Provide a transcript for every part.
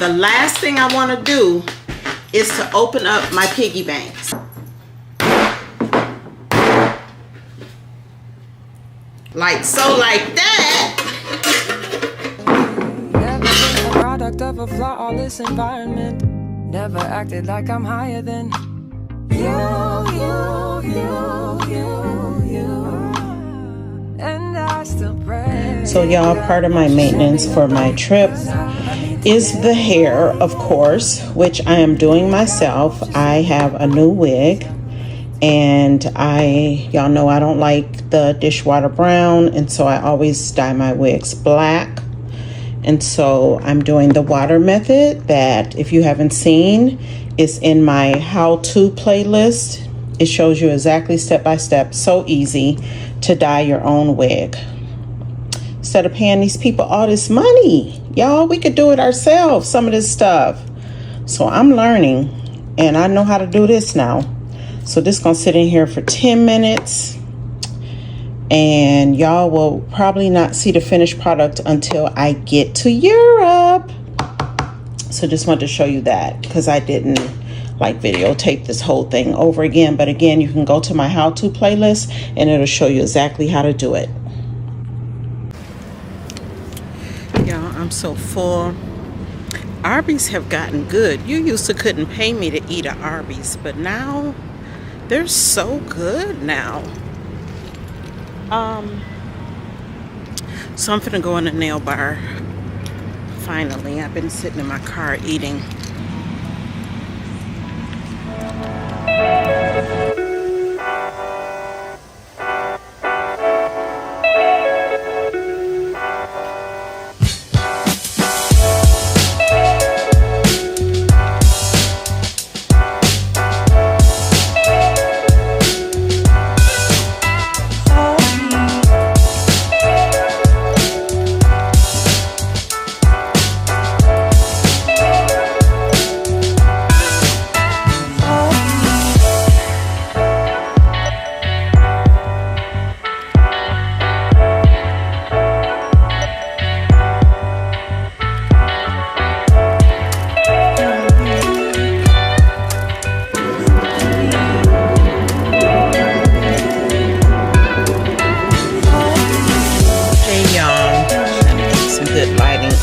The last thing I want to do is to open up my piggy banks. Like so, like that. Never been a product of a flawless environment. Never acted like I'm higher than you. And I still pray. So y'all, part of my maintenance for my trip is the hair, of course, which I am doing myself. I have a new wig, and y'all know I don't like the dishwater brown, and so I always dye my wigs black. And so I'm doing the water method that, if you haven't seen, is in my how-to playlist. It shows you exactly step by step, so easy to dye your own wig. Instead of paying these people all this money, y'all, we could do it ourselves, some of this stuff. So I'm learning, and I know how to do this now. So this is gonna sit in here for 10 minutes, and y'all will probably not see the finished product until I get to Europe. So just wanted to show you that, because I didn't like videotape this whole thing over again. But again, you can go to my how-to playlist and it'll show you exactly how to do it. Y'all, I'm so full. Arby's have gotten good. You used to couldn't pay me to eat at Arby's, but now they're so good now. So I'm finna go in the nail bar. Finally, I've been sitting in my car eating.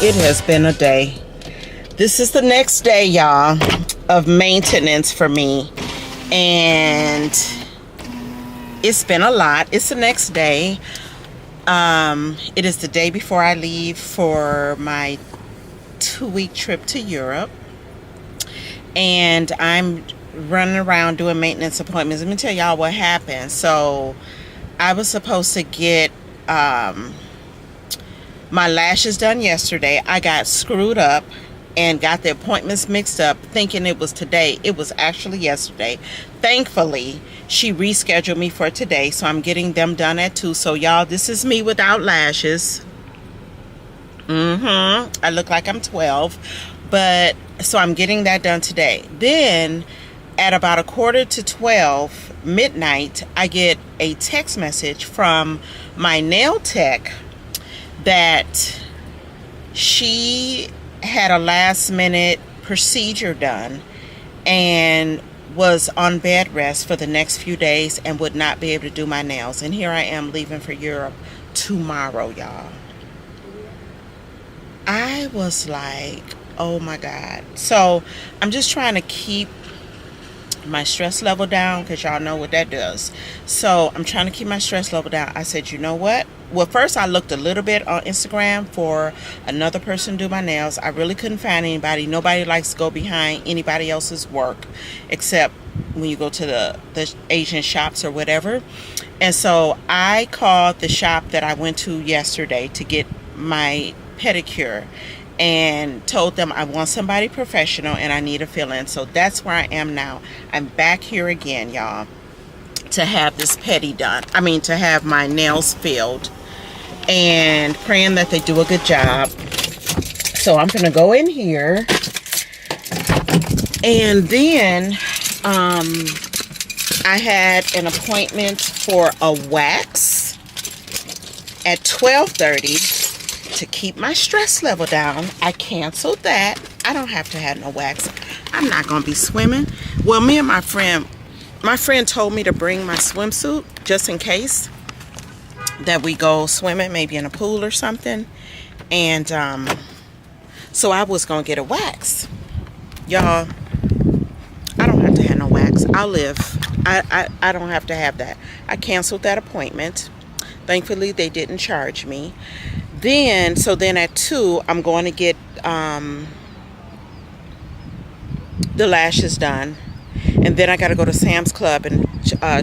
It has been a day. This is the next day, y'all, of maintenance for me, and it's been a lot. It's the next day. It is the day before I leave for my 2-week trip to Europe, and I'm running around doing maintenance appointments. Let me tell y'all what happened. So I was supposed to get my lashes done yesterday. I got screwed up and got the appointments mixed up, thinking it was today. It was actually yesterday. Thankfully, she rescheduled me for today, so I'm getting them done at 2. So y'all, this is me without lashes. I look like I'm 12, but so I'm getting that done today. Then at about 11:45 midnight, I get a text message from my nail tech that she had a last minute procedure done and was on bed rest for the next few days and would not be able to do my nails. And here I am leaving for Europe tomorrow, y'all. I was like, oh my God. So I'm just trying to keep my stress level down, because y'all know what that does. So I'm trying to keep my stress level down. I said, you know what? Well, first I looked a little bit on Instagram for another person to do my nails. I really couldn't find anybody. Nobody likes to go behind anybody else's work, except when you go to the Asian shops or whatever. And so I called the shop that I went to yesterday to get my pedicure and told them I want somebody professional and I need a fill-in. So that's where I am now. I'm back here again, y'all, to have this pedi done. I mean, to have my nails filled, and praying that they do a good job. So I'm gonna go in here, and then I had an appointment for a wax at 12:30 to keep my stress level down. I canceled that. I don't have to have no wax. I'm not gonna be swimming. Well, me and my friend told me to bring my swimsuit just in case that we go swimming, maybe in a pool or something. And so I was gonna get a wax. Y'all, I don't have to have no wax. I'll live. I don't have to have that. I canceled that appointment. Thankfully, they didn't charge me. So then at 2, I'm going to get the lashes done. And then I got to go to Sam's Club and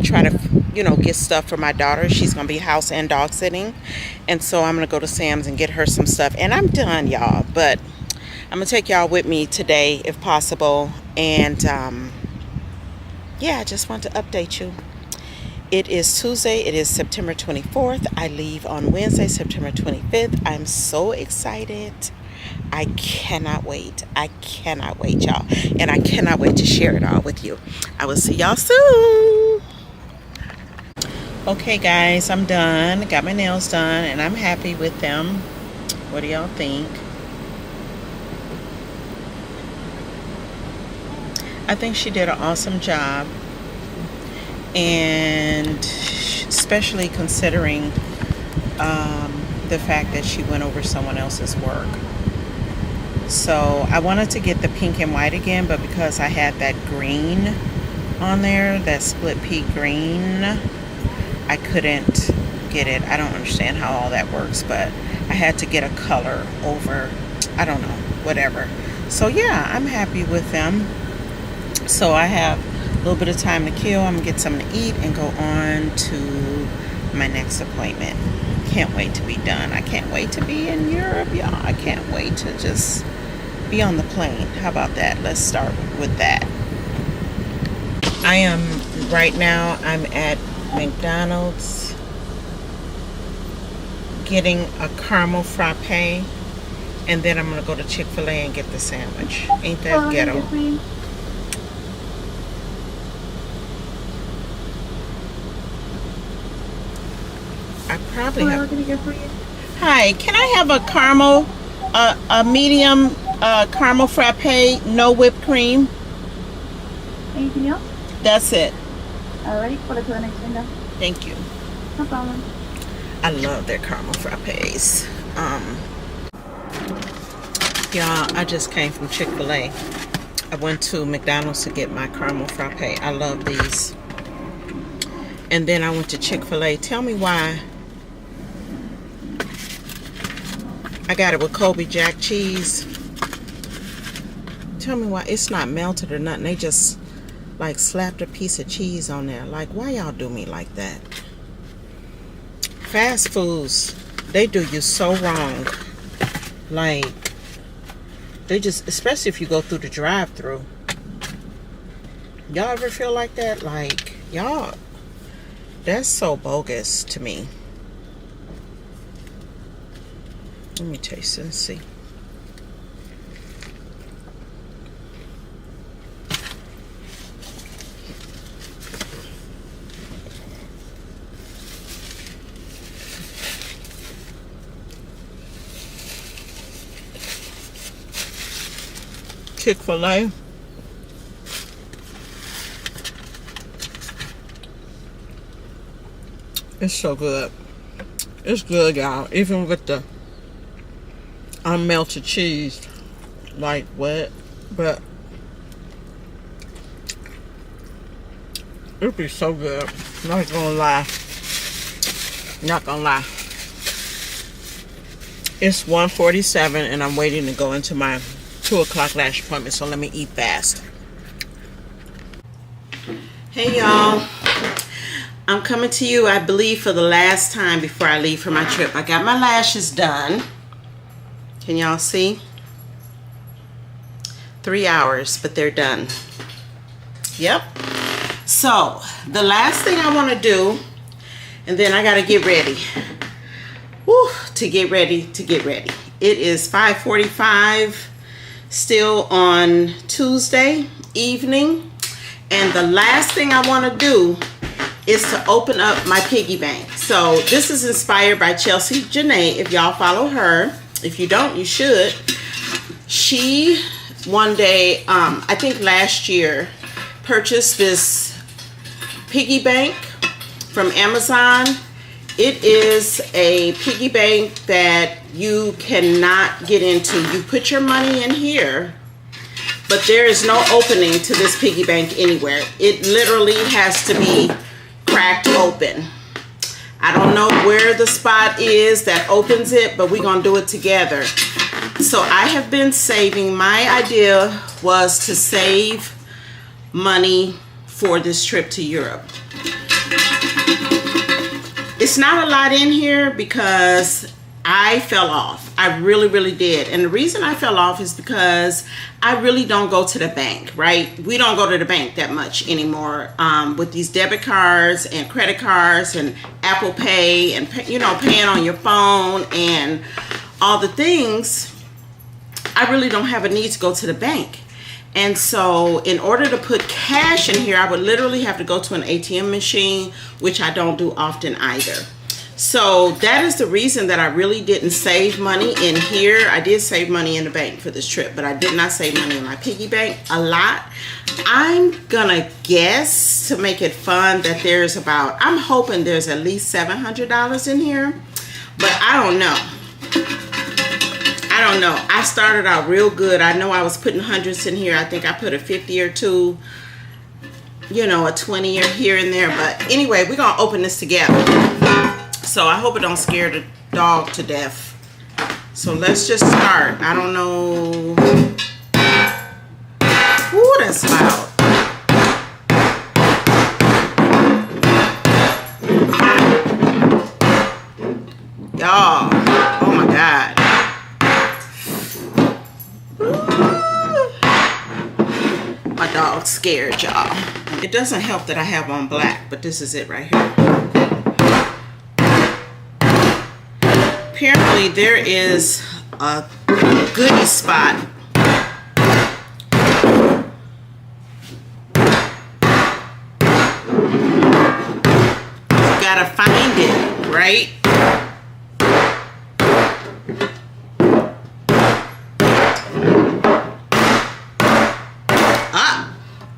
try to, get stuff for my daughter. She's going to be house and dog sitting. And so I'm going to go to Sam's and get her some stuff. And I'm done, y'all. But I'm going to take y'all with me today if possible. And yeah, I just want to update you. It is Tuesday. It is September 24th. I leave on Wednesday, September 25th. I'm so excited. I cannot wait. I cannot wait, y'all. And I cannot wait to share it all with you. I will see y'all soon. Okay, guys, I'm done. Got my nails done, and I'm happy with them. What do y'all think? I think she did an awesome job. And especially considering the fact that she went over someone else's work. So I wanted to get the pink and white again, but because I had that green on there, that split pea green, I couldn't get it. I don't understand how all that works, but I had to get a color over, I don't know, whatever. So yeah, I'm happy with them. So I have a little bit of time to kill. I'm gonna get something to eat and go on to my next appointment. Can't wait to be done. I can't wait to be in Europe, y'all. I can't wait to just be on the plane. How about that? Let's start with that. Right now I'm at McDonald's getting a caramel frappe, and then I'm gonna go to Chick-fil-A and get the sandwich. Ain't that ghetto? I probably have. Hi, can I have a caramel, a medium caramel frappe, no whipped cream? Anything else? That's it. Alrighty, put it to the next window. Thank you. No problem. I love their caramel frappes. Y'all, I just came from Chick-fil-A. I went to McDonald's to get my caramel frappe. I love these. And then I went to Chick-fil-A. Tell me why. I got it with Colby Jack cheese. Tell me why it's not melted or nothing. They just like slapped a piece of cheese on there. Like, why y'all do me like that? Fast foods, they do you so wrong. Like, they just, especially if you go through the drive-thru. Y'all ever feel like that? Like, y'all, that's so bogus to me. Let me taste it and see. Chick-fil-A. It's so good. It's good, y'all. Even with the unmelted cheese. Like, what? But it'd be so good. Not gonna lie. Not gonna lie. It's 1:47 and I'm waiting to go into my 2 o'clock lash appointment, so let me eat fast. Hey y'all, I'm coming to you, I believe, for the last time before I leave for my trip. I got my lashes done. Can y'all see? 3 hours, but they're done. Yep. So the last thing I want to do, and then I got to get ready. Woo, to get ready. It is 5:45. Still on Tuesday evening, and the last thing I want to do is to open up my piggy bank. So this is inspired by Chelsea Janae. If y'all follow her, if you don't, you should. She one day, I think last year, purchased this piggy bank from Amazon. It is a piggy bank that you cannot get into. You put your money in here, but there is no opening to this piggy bank anywhere. It literally has to be cracked open. I don't know where the spot is that opens it, but we're gonna do it together. So I have been saving. My idea was to save money for this trip to Europe. It's not a lot in here because I fell off. I really did. And the reason I fell off is because I really don't go to the bank, right? We don't go to the bank that much anymore with these debit cards and credit cards and Apple Pay and, you know, paying on your phone and all the things. I really don't have a need to go to the bank. And so in order to put cash in here, I would literally have to go to an ATM machine, which I don't do often either. So that is the reason that I really didn't save money in here. I did save money in the bank for this trip, but I did not save money in my piggy bank a lot. I'm gonna guess, to make it fun, that there's about, I'm hoping there's at least $700 in here, but I don't know. I don't know. I started out real good. I know I was putting hundreds in here. I think I put a 50 or two, you know, a 20 or here and there. But anyway, we're going to open this together. So I hope it don't scare the dog to death. So let's just start. I don't know. Ooh, that's loud. Y'all. Oh my God. My dog's scared, y'all. It doesn't help that I have on black, but this is it right here. Apparently there is a goodie spot. You gotta find it, right?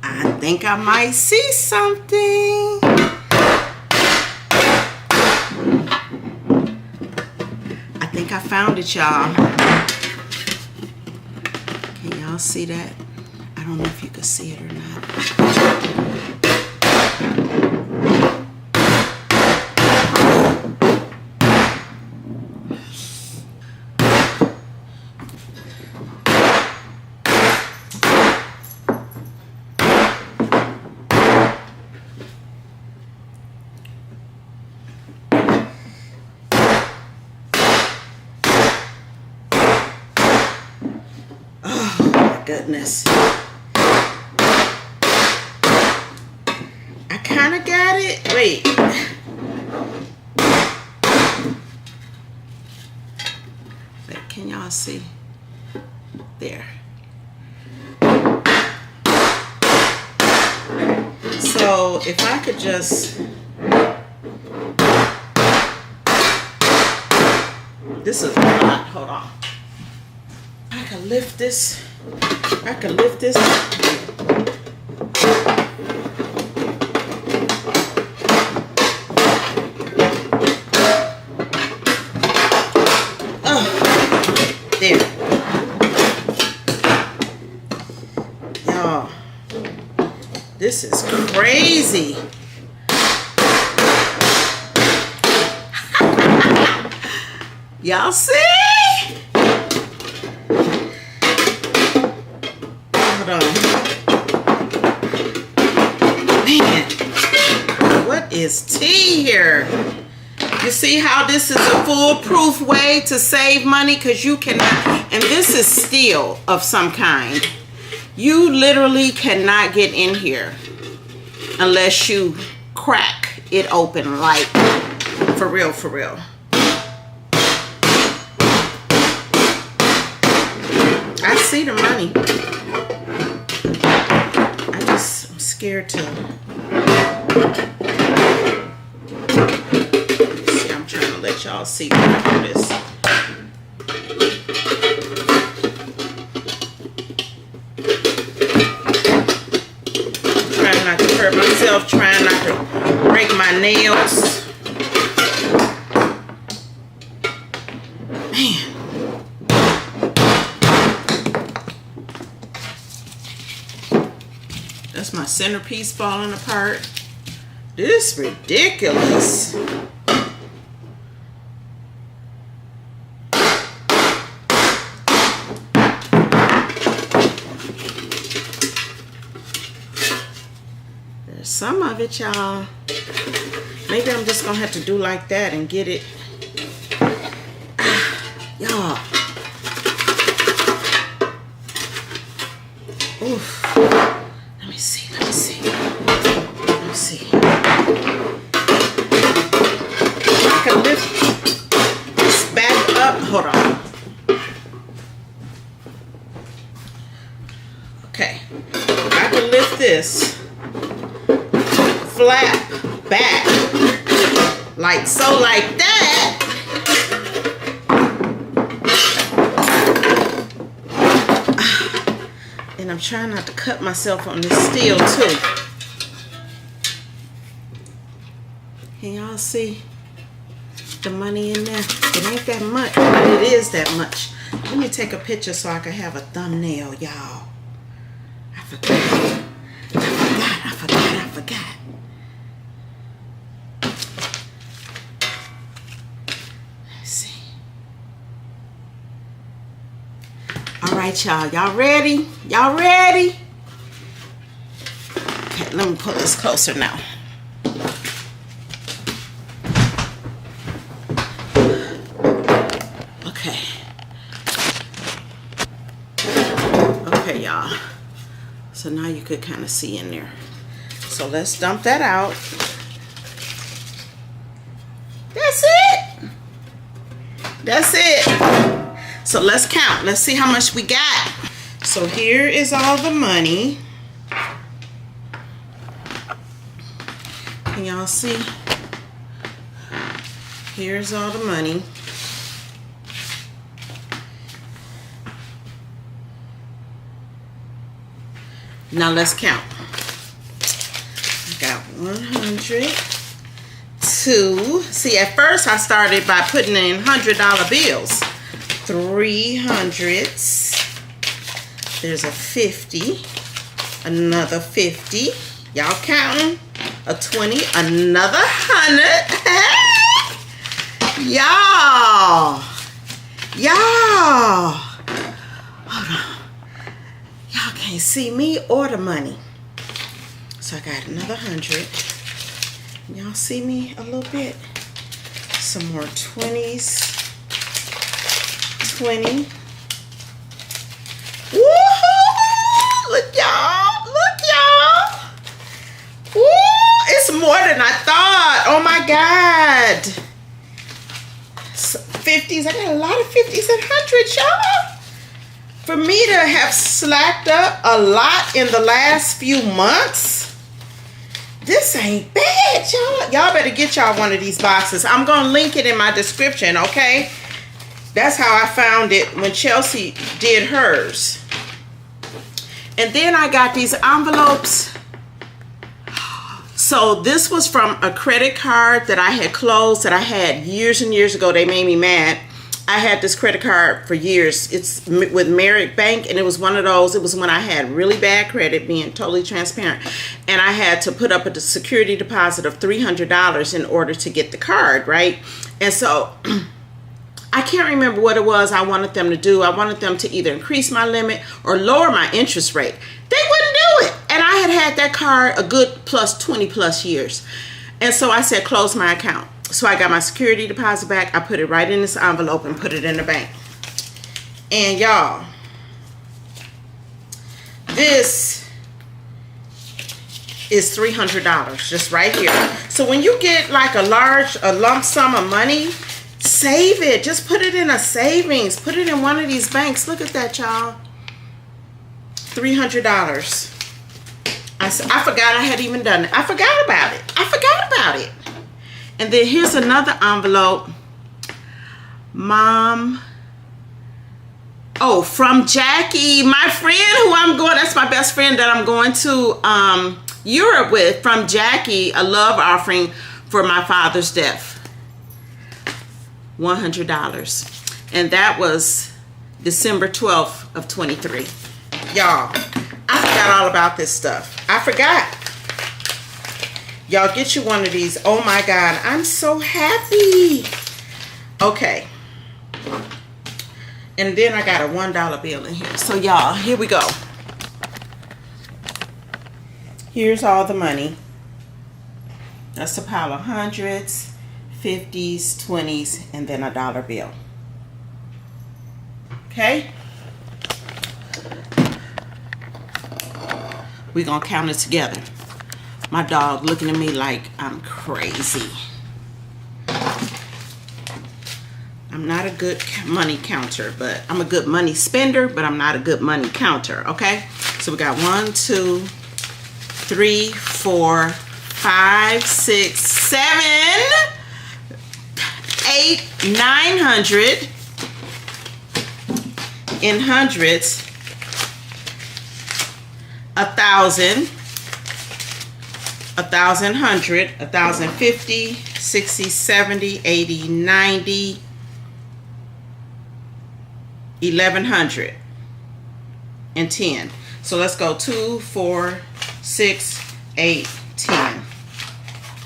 I think I might see something. I think I found it, y'all. Can y'all see that? I don't know if you can see it or not. Goodness. I kind of got it. Wait. Wait, can y'all see? There. So if I could just... This is a lot. Hold on. I can lift this. I can lift this. Oh, there. Y'all, this is crazy. Y'all see? Hold on. Man, what is tea here? You see how this is a foolproof way to save money? Because you cannot, and this is steel of some kind. You literally cannot get in here unless you crack it open, like for real, for real. I see the money. I'm scared to. See, I'm trying to let y'all see this. hurt myself trying not to break my nails. Man. That's my centerpiece falling apart. This is ridiculous. There's some of it, y'all. Maybe I'm just gonna have to do like that and get it. Y'all. Oof. Let me see. I can lift this back up. Hold on. Okay. I can lift this flap back like so, like that. And I'm trying not to cut myself on this steel too. Can y'all see the money in there? It ain't that much, but it is that much. Let me take a picture so I can have a thumbnail, y'all. I forgot. Let's see. All right, y'all. Y'all ready? Y'all ready? Okay, let me pull this closer now. Okay, y'all. So now you could kind of see in there. So let's dump that out. That's it. That's it. So let's count. Let's see how much we got. So here is all the money. Can y'all see? Here's all the money. Now let's count. I got 100, 2. See, at first I started by putting in $100 bills. 300s. There's a 50. Another 50. Y'all counting? A 20. Another 100. Y'all. Hold on. Y'all can't see me or the money. So I got another 100. Y'all see me a little bit? Some more 20s. 20. Woohoo! Look, y'all. Woo! It's more than I thought. Oh my God. 50s. I got a lot of 50s and 100s, y'all. For me to have slacked up a lot in the last few months, this ain't bad, y'all. Y'all better get y'all one of these boxes. I'm going to link it in my description, okay? That's how I found it when Chelsea did hers. And then I got these envelopes. So this was from a credit card that I had closed that I had years and years ago. They made me mad. I had this credit card for years. It's with Merrick Bank, and it was one of those. It was when I had really bad credit, being totally transparent. And I had to put up a security deposit of $300 in order to get the card, right? And so I can't remember what it was I wanted them to do. I wanted them to either increase my limit or lower my interest rate. They wouldn't do it. And I had that card a good plus 20 plus years. And so I said, close my account. So I got my security deposit back. I put it right in this envelope and put it in the bank. And y'all, this is $300 just right here. So when you get like a lump sum of money, save it. Just put it in a savings. Put it in one of these banks. Look at that, y'all. $300. I forgot I had even done it. I forgot about it. And then here's another envelope. Mom. Oh, from Jackie, my friend who I'm going, that's my best friend that I'm going to Europe with, from Jackie, a love offering for my father's death. $100. And that was December 12th of 23. Y'all, I forgot all about this stuff. I forgot. Y'all get you one of these. Oh my God, I'm so happy. Okay. And then I got a $1 bill in here. So y'all, here we go. Here's all the money. That's a pile of hundreds, 50s, 20s, and then a dollar bill. Okay? We're gonna count it together. My dog looking at me like I'm crazy. I'm not a good money counter, but I'm a good money spender, but I'm not a good money counter, okay? So we got 1, 2, 3, 4, 5, 6, 7, 8, 900 in hundreds, 1,000, 1,000, 100, 1,050, 60, 70, 80, 90, 1,100 and 10. So let's go 2, 4, 6, 8, 10.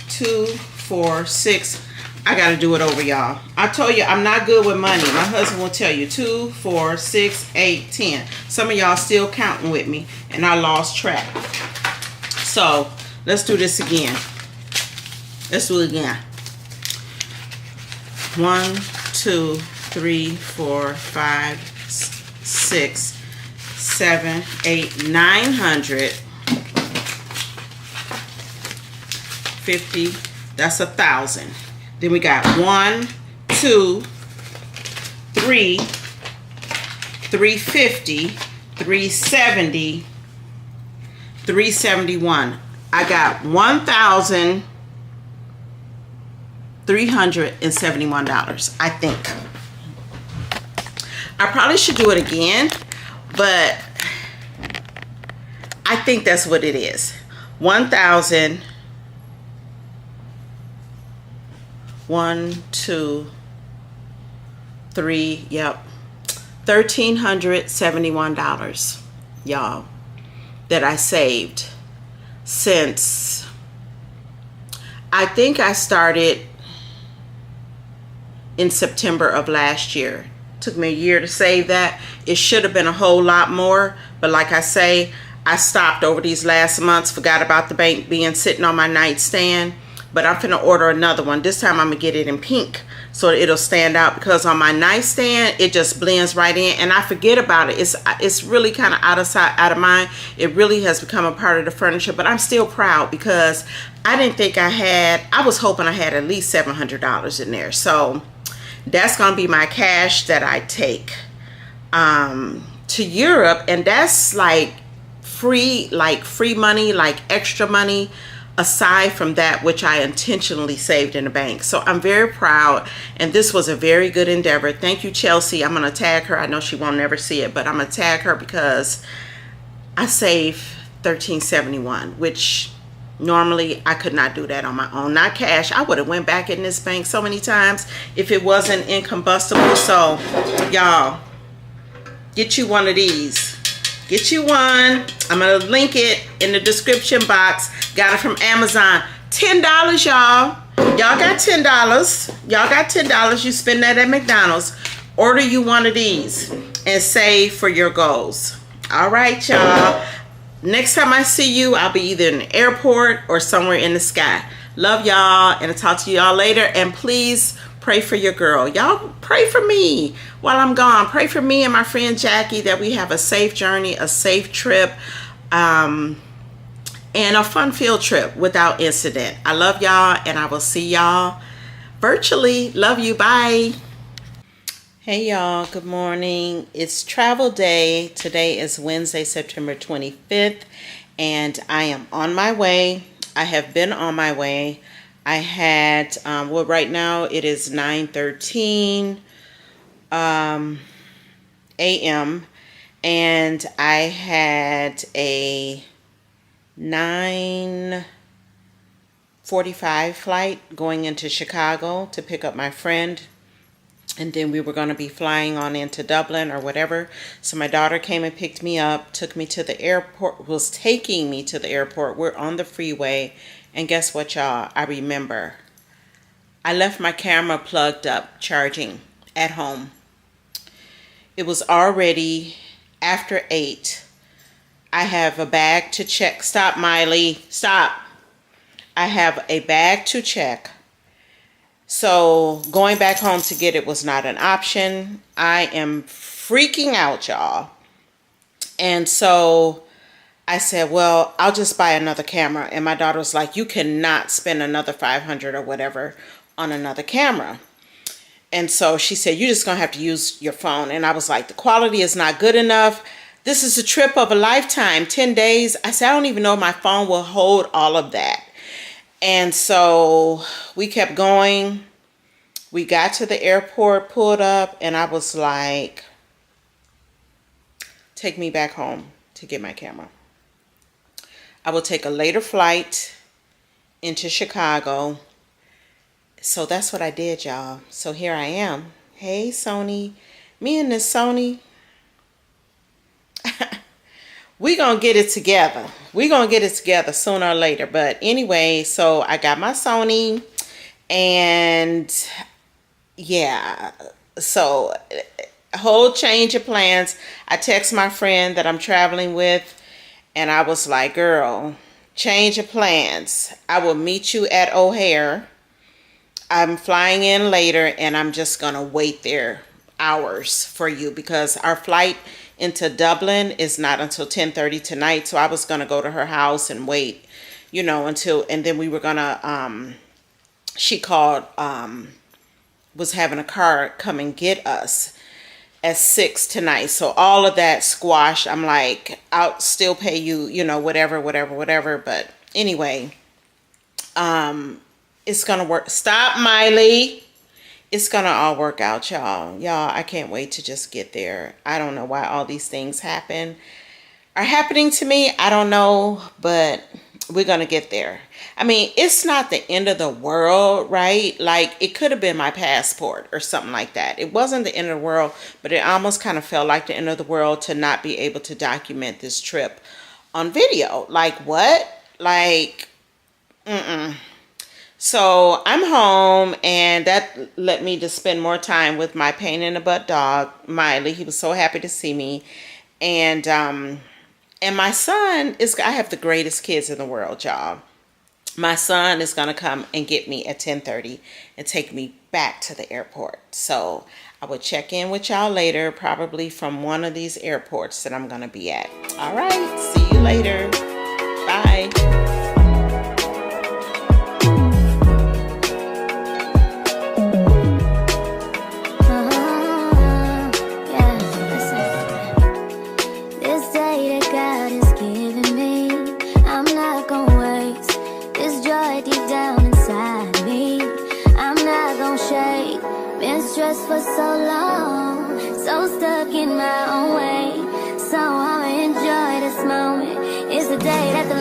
2, 4, 6. I gotta do it over, y'all. I told you I'm not good with money. My husband will tell you 2, 4, 6, 8, 10. Some of y'all still counting with me and I lost track. So let's do this again. Let's do it again. 1, 2, 3, 4, 5, 6, 7, 8, 900. 50. That's 1,000. Then we got 1, 2, 3, 350, 370, 371. I got $1,371, I think. I probably should do it again, but I think that's what it is. 1,000. 1, 2, 3, yep, $1,371, y'all, that I saved since I think I started in September of last year. Took me a year to save that. It should have been a whole lot more, but like I say, I stopped over these last months, forgot about the bank being sitting on my nightstand. But I'm finna order another one. This time I'm gonna get it in pink so it'll stand out, because on my nightstand it just blends right in and I forget about it. It's really kind of out of sight, out of mind. It really has become a part of the furniture, but I'm still proud because I didn't think I was hoping I had at least $700 in there. So that's gonna be my cash that I take to Europe, and that's like free money, like extra money, aside from that which I intentionally saved in the bank. So I'm very proud, and this was a very good endeavor. Thank you, Chelsea. I'm gonna tag her. I know she won't never see it, but I'm gonna tag her because I saved $1,371, which normally I could not do that on my own. Not cash. I would have went back in this bank so many times if it wasn't incombustible. So y'all, get you one of these. Get you one. I'm gonna link it in the description box. Got it from Amazon. $10, y'all. Y'all got $10. Y'all got $10. You spend that at McDonald's. Order you one of these and save for your goals. All right, y'all. Next time I see you, I'll be either in the airport or somewhere in the sky. Love y'all, and I'll talk to y'all later. And please pray for your girl. Y'all pray for me while I'm gone. Pray for me and my friend Jackie that we have a safe journey, a safe trip, and a fun field trip without incident. I love y'all, and I will see y'all virtually. Love you. Bye. Hey y'all, good morning. It's travel day. Today is Wednesday, September 25th, and I am on my way. I have been on my way. I had, well, right now it is 9:13 a.m. and I had a 9:45 flight going into Chicago to pick up my friend. And then we were going to be flying on into Dublin or whatever. So my daughter came and picked me up, took me to the airport, was taking me to the airport. We're on the freeway. And guess what, y'all? I remember. I left my camera plugged up, charging at home. It was already after 8. I have a bag to check. Stop, Miley. Stop. I have a bag to check. So going back home to get it was not an option. I am freaking out, y'all. And so I said, well, I'll just buy another camera. And my daughter was like, you cannot spend another $500 or whatever on another camera. And so she said, you're just going to have to use your phone. And I was like, the quality is not good enough. This is a trip of a lifetime, 10 days. I said, I don't even know if my phone will hold all of that. And so we kept going. We got to the airport, pulled up, and I was like, take me back home to get my camera. I will take a later flight into Chicago. So that's what I did, y'all. So here I am. Hey, Sony. Me and this Sony. We gonna get it together. We gonna get it together sooner or later. But anyway, so I got my Sony, and yeah, so a whole change of plans. I text my friend that I'm traveling with, and I was like, girl, change of plans. I will meet you at O'Hare. I'm flying in later, and I'm just gonna wait there hours for you because our flight into Dublin is not until 10:30 tonight. So I was gonna go to her house and wait, you know, until, and then we were gonna she called, was having a car come and get us at 6 tonight. So all of that squashed. I'm like, I'll still pay you, you know, whatever. But anyway, it's gonna work. Stop, Miley. It's gonna all work out, y'all. I can't wait to just get there. I don't know why all these things are happening to me. I don't know, but we're gonna get there. I mean, it's not the end of the world, right? Like, it could have been my passport or something like that. It wasn't the end of the world, but it almost kind of felt like the end of the world to not be able to document this trip on video. Like, what? Like, So I'm home, and that let me to spend more time with my pain in the butt dog, Miley. He was so happy to see me. And my son I have the greatest kids in the world, y'all. My son is going to come and get me at 10:30 and take me back to the airport. So I will check in with y'all later, probably from one of these airports that I'm going to be at. All right. See you later. Bye. For so long, so stuck in my own way. So I'ma enjoy this moment. It's the day that the